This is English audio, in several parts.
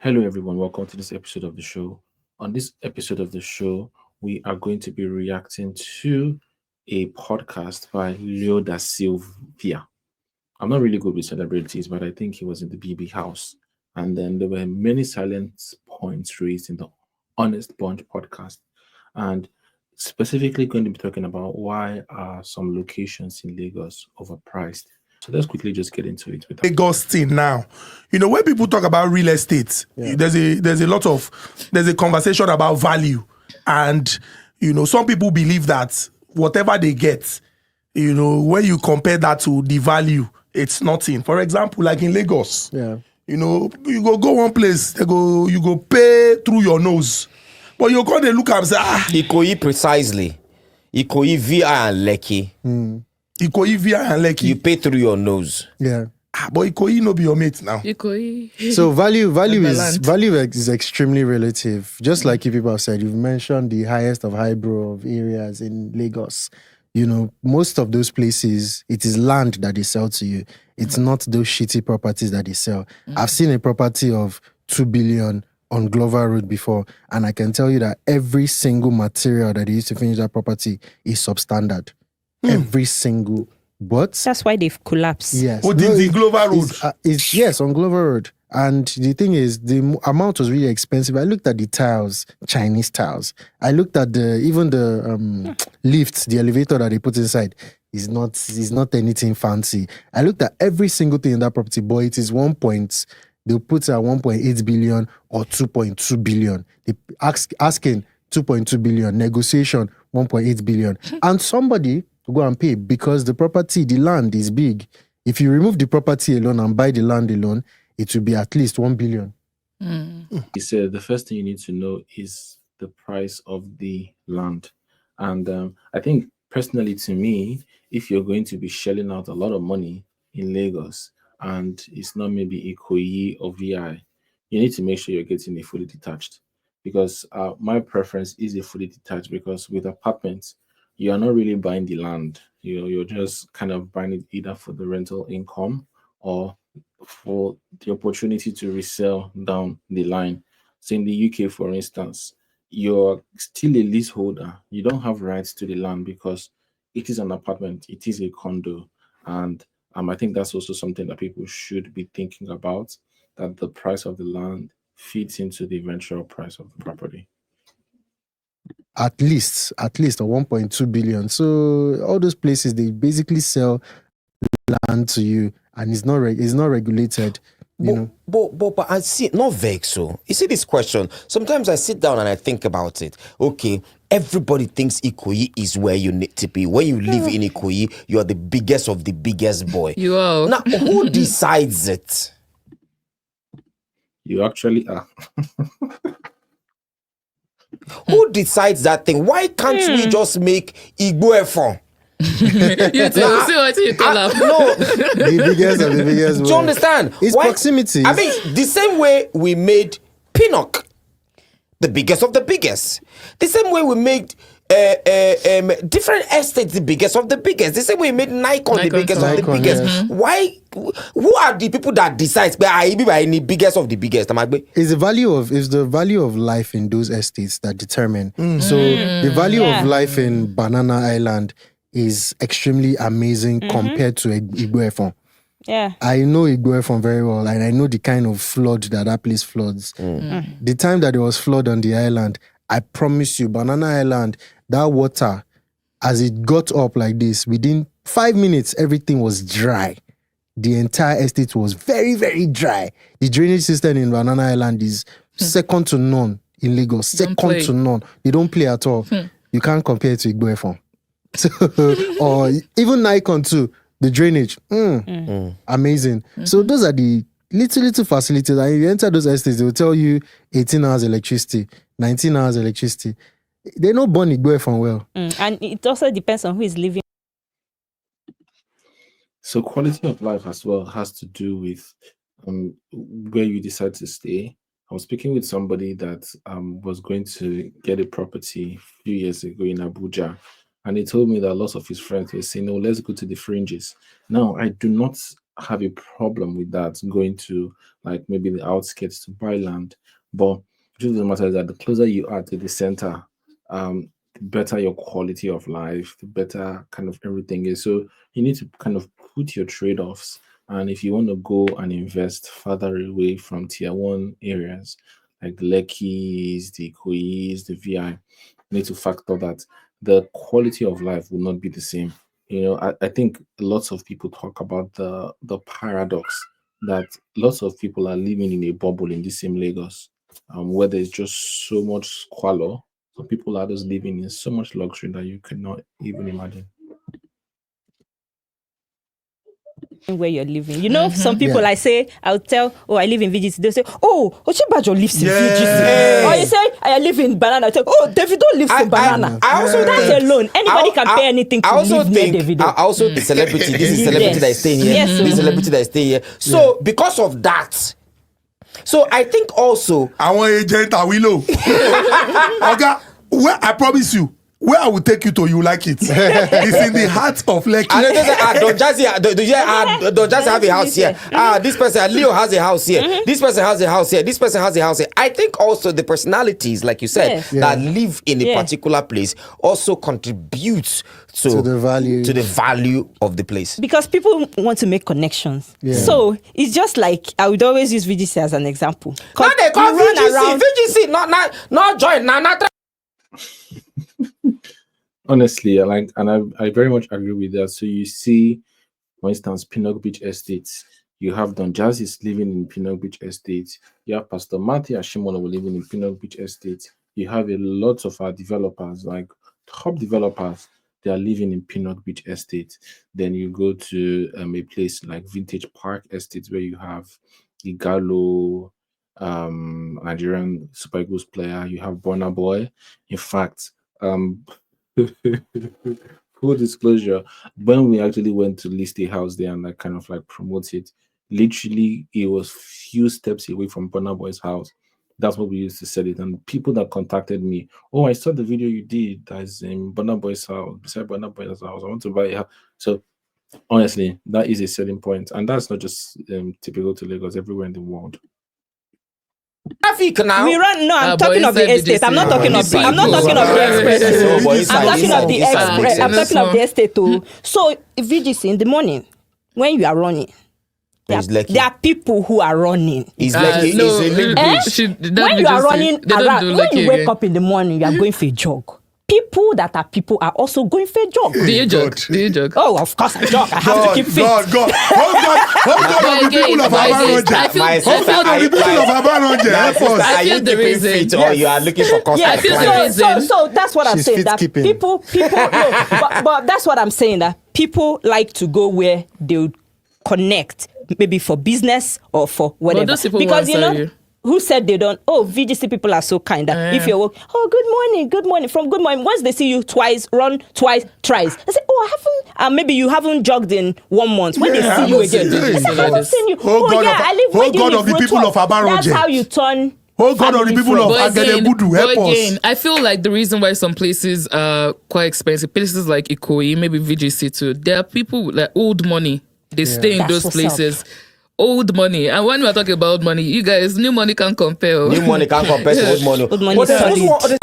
Hello, everyone. Welcome to this episode of the show. On this episode of the show, we are going to be reacting to a podcast by Leo da Silvia. I'm not really good with celebrities, but I think he was in the BB house. And then there were many silent points raised in the Honest Bunch podcast. And specifically going to be talking about why are some locations in Lagos overpriced. So let's quickly just get into it with Lagos thing now. When people talk about real estate, there's a conversation about value. And some people believe that whatever they get, when you compare that to the value, it's nothing. For example, like in Lagos, you go one place, you go pay through your nose. But you go they look and say, Ikoyi precisely. Ikoyi VI and Lekki. Ikoyi via and Lekki. You pay through your nose. Yeah. But Ikoyi no be your mate now. Ikoyi. So value is extremely relative. Just like you people have said, you've mentioned the highest of highbrow of areas in Lagos. Most of those places, it is land that they sell to you. It's not those shitty properties that they sell. I've seen a property of 2 billion on Glover Road before, and I can tell you that every single material that they used to finish that property is substandard. Every single, but that's why they've collapsed. yes, What is the Glover Road? yes, on Glover Road. And the thing is, the amount was really expensive. I looked at the tiles, Chinese tiles. I looked at the lifts, the elevator that they put inside is not anything fancy. I looked at every single thing in that property, but it is they'll put it at 1.8 billion or 2.2 billion. They asking 2.2 billion, negotiation 1.8 billion. And somebody to go and pay because the land is big. If you remove the property alone and buy the land alone, it will be at least 1 billion. He said the first thing you need to know is the price of the land. And I think personally to me, if you're going to be shelling out a lot of money in Lagos and it's not maybe Ikoyi or VI, you need to make sure you're getting a fully detached. Because my preference is a fully detached, because with apartments, you are not really buying the land. You're just kind of buying it either for the rental income or for the opportunity to resell down the line. So in the UK, for instance, you're still a leaseholder. You don't have rights to the land because it is an apartment, it is a condo. And I think that's also something that people should be thinking about, that the price of the land feeds into the eventual price of the property. At least a 1.2 billion. So all those places, they basically sell land to you, and it's not regulated. But I see, not vex. So you see this question. Sometimes I sit down and I think about it. Okay, everybody thinks Ikoyi is where you need to be. When you live in Ikoyi, you are the biggest of the biggest boy. You are. Now, who decides it? You actually are. Who decides that thing? Why can't we just make Igbo Efon? You too. See what you call up. No, The biggest of the biggest. do you understand? It's proximity. I mean, the same way we made Pinnock the biggest of the biggest. The same way we made different estates the biggest of the biggest. The same way we made Nikon the biggest of the Nikon, biggest. yes. Why? Who are the people that decide? I be by any biggest of the biggest. It's the value of life in those estates that determine. So the value of life in Banana Island is extremely amazing compared to Igbo Efon. Yeah. I know Igbo Efon very well, and I know the kind of flood that place floods. The time that there was flood on the island, I promise you, Banana Island, that water, as it got up like this, within 5 minutes, everything was dry. The entire estate was very, very dry. The drainage system in Banana Island is second to none in Lagos. Second to none. They don't play at all. You can't compare it to Igbo Efon. So, or even Nikon too. The drainage, amazing. So those are the little facilities. And if you enter those estates, they will tell you 18 hours electricity, 19 hours electricity. They don't burn Igbo Efon well. And it also depends on who is living. So quality of life as well has to do with where you decide to stay. I was speaking with somebody that was going to get a property a few years ago in Abuja, and he told me that lots of his friends were saying, "No, let's go to the fringes." Now, I do not have a problem with that, going to like maybe the outskirts to buy land. But the truth of the matter is that the closer you are to the center, the better your quality of life, the better kind of everything is. So you need to kind of put your trade-offs. And if you want to go and invest further away from tier one areas like the Lekki's, the Ikoyi's, the VI, you need to factor that the quality of life will not be the same. I think lots of people talk about the paradox that lots of people are living in a bubble in the same Lagos, where there's just so much squalor. So people are just living in so much luxury that you cannot even imagine. where you're living. You know, some people Yeah. I say, I'll tell, oh, I live in VGC. They'll say, oh, Ochibajo lives in Yeah. VGC. Or you say, I live in Banana. I tell, oh, Davido lives in Banana. I also That's think alone. Anybody can pay anything to I also live think, near Davido. I also the celebrity. This is celebrity Yes. that is staying here. Yes, This is so- celebrity that is staying here. So because of that, so I think also Àwọn agent Awilo. Oga, where I promise you, where I will take you to, you like it. It's in the heart of I Lekki. don't say, Don Jazzy, Don Jazzy have a house here. This person, Leo has a house here. This person has a house here. This person has a house here. I think also the personalities, like you said, Yes. that live in a Yeah. particular place also contributes to the value of the place. Because people want to make connections. Yeah. So it's just like, I would always use VGC as an example. 'Cause Now they call you run VGC, around- VGC, not join, not Honestly, I very much agree with that. So you see, for instance, Pinnock Beach Estates. You have Don Jazzy's living in Pinnock Beach Estates. You have Pastor Matthew Ashimono living in Pinnock Beach Estates. You have a lot of our developers, like top developers, they are living in Pinnock Beach Estate. Then you go to a place like Vintage Park Estate where you have Igalo, Nigerian Super Eagles player. You have Burna Boy. In fact, full disclosure, when we actually went to list a house there and like kind of like promote it, literally it was few steps away from Burna Boy's house. That's what we used to sell it. And people that contacted me, oh, I saw the video you did that's in Burna Boy's house, beside Burna Boy's house. I want to buy a house. So honestly, that is a selling point. And that's not just typical to Lagos, everywhere in the world. traffic now. We run. No, I'm but talking of the inside estate. I'm not VGC. talking of the. I'm not Inside talking of the VGC. express. Oh, but I'm inside- talking of the inside express. makes I'm sense. talking of the estate too. So VGC in the morning, when you are running, It's Lekki. there are people who are running. It's like it's no, a link Eh? bridge. When you are running they don't around, do when lucky you wake again. up in the morning, you are going for a jog. People that are people are also going for a jog. Do you joke? God. Do you joke? Oh, of course I jog. I have to God, keep fit. God. Hold on, the people of I Abaronja. feel- My I sister, feel- Hold on, the people of Abaronja. Help Sister, us. are feel you the keeping reason. fit or you are looking for cost Yeah, of feel the clients? reason. so that's what I'm She's saying. fit That keeping. people, no, but that's what I'm saying. That people like to go where they would connect, maybe for business or for whatever. those people Because will you know. answer you. Who said they don't? Oh, VGC people are so kind that if you're oh, good morning. From good morning, once they see you twice, run twice, thrice. They say, oh, I haven't. Maybe you haven't jogged in 1 month. When Yeah, they I see you haven't again, seen they you. say, I haven't seen you. Oh, Oh, God yeah, of- I live. oh, Where do you God live? of the Road people 12. of Abaronje. That's how you turn. Oh, God of the family people of friends. Agedebudu, help but us. again, I feel like the reason why some places are quite expensive, places like Ikoyi, maybe VGC too, there are people with like old money. They stay in That's those what's places. Old money. And when we are talking about old money, you guys, new money can't compare. New money can't compare to old money. Old money But is there's solid. also other-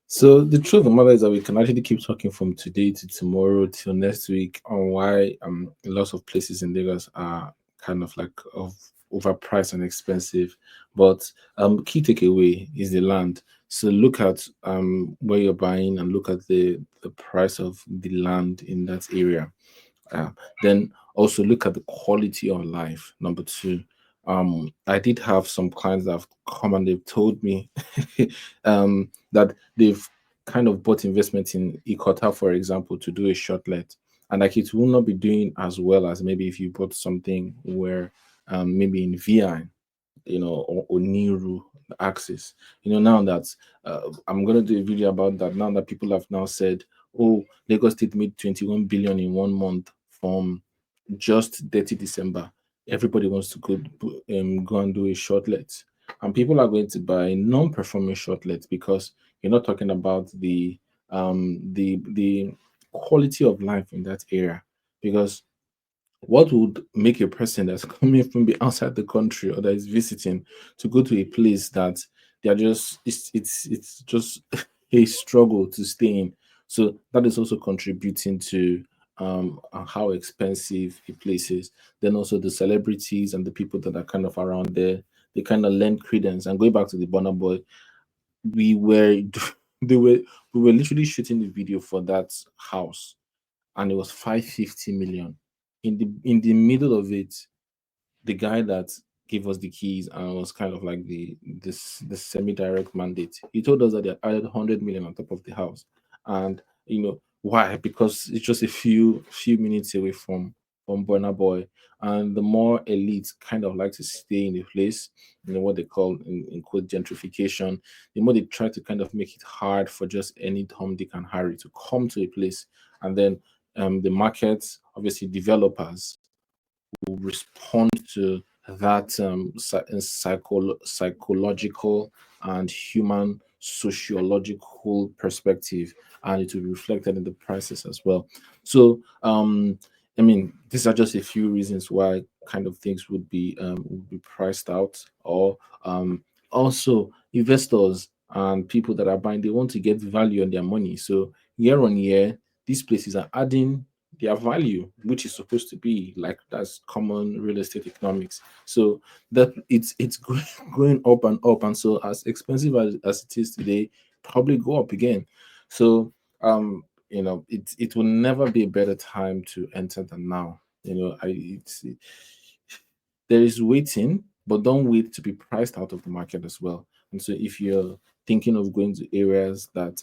So the truth of the matter is that we can actually keep talking from today to tomorrow till next week on why lots of places in Lagos are kind of like overpriced and expensive. But key takeaway is the land. So look at where you're buying and look at the price of the land in that area. Then also look at the quality of life. Number two, I did have some clients that have come and they've told me that they've kind of bought investment in Ikota, for example, to do a shortlet, and like it will not be doing as well as maybe if you bought something where maybe in VI, or Niru Axis. Now that I'm gonna do a video about that. Now that people have now said, oh, Lagos State made 21 billion in 1 month from just 30 December. Everybody wants to go and do a shortlet, and people are going to buy non-performing shortlets because you're not talking about the quality of life in that area. Because what would make a person that's coming from the outside the country or that is visiting to go to a place that they are just it's just a struggle to stay in. So that is also contributing to how expensive a place is. Then also the celebrities and the people that are kind of around there, they kind of lend credence. And going back to the Burna Boy, we were they were we were literally shooting the video for that house, and it was 550 million. In the middle of it, the guy that gave us the keys and was kind of like the semi-direct mandate, he told us that they added 100 million on top of the house. And why? Because it's just a few minutes away from Burna Boy. And the more elites kind of like to stay in the place, what they call in quote gentrification, the more they try to kind of make it hard for just any Tom, Dick, and Harry to come to a place. And then the markets, obviously developers, will respond to that psychological and human sociological perspective, and it will be reflected in the prices as well. So I mean, these are just a few reasons why kind of things would be priced out. Or also investors and people that are buying, they want to get value on their money. So year on year, these places are adding their value, which is supposed to be like that's common real estate economics. So that it's going up and up, and so as expensive as it is today, probably go up again. So it will never be a better time to enter than now. There is waiting, but don't wait to be priced out of the market as well. And so if you're thinking of going to areas that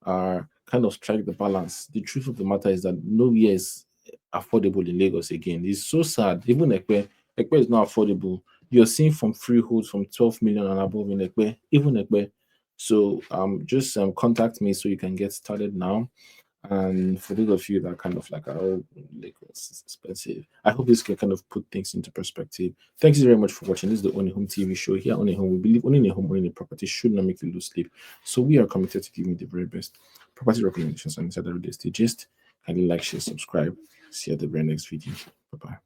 are kind of strike the balance, the truth of the matter is that nowhere is affordable in Lagos again. It's so sad. Even Ekpe is not affordable. You're seeing from freeholds from 12 million and above in Ekpe, even Ekpe. So just contact me so you can get started now. And for those of you that kind of like, oh, Lagos is expensive, I hope this can kind of put things into perspective. Thank you very much for watching. This is the Ownahome TV show. Here on Ownahome, we believe owning a home, owning a property should not make you lose sleep. So we are committed to giving you the very best property recommendations on Inside Everyday Stay. Just kindly like, share, subscribe. See you at the very next video. Bye bye.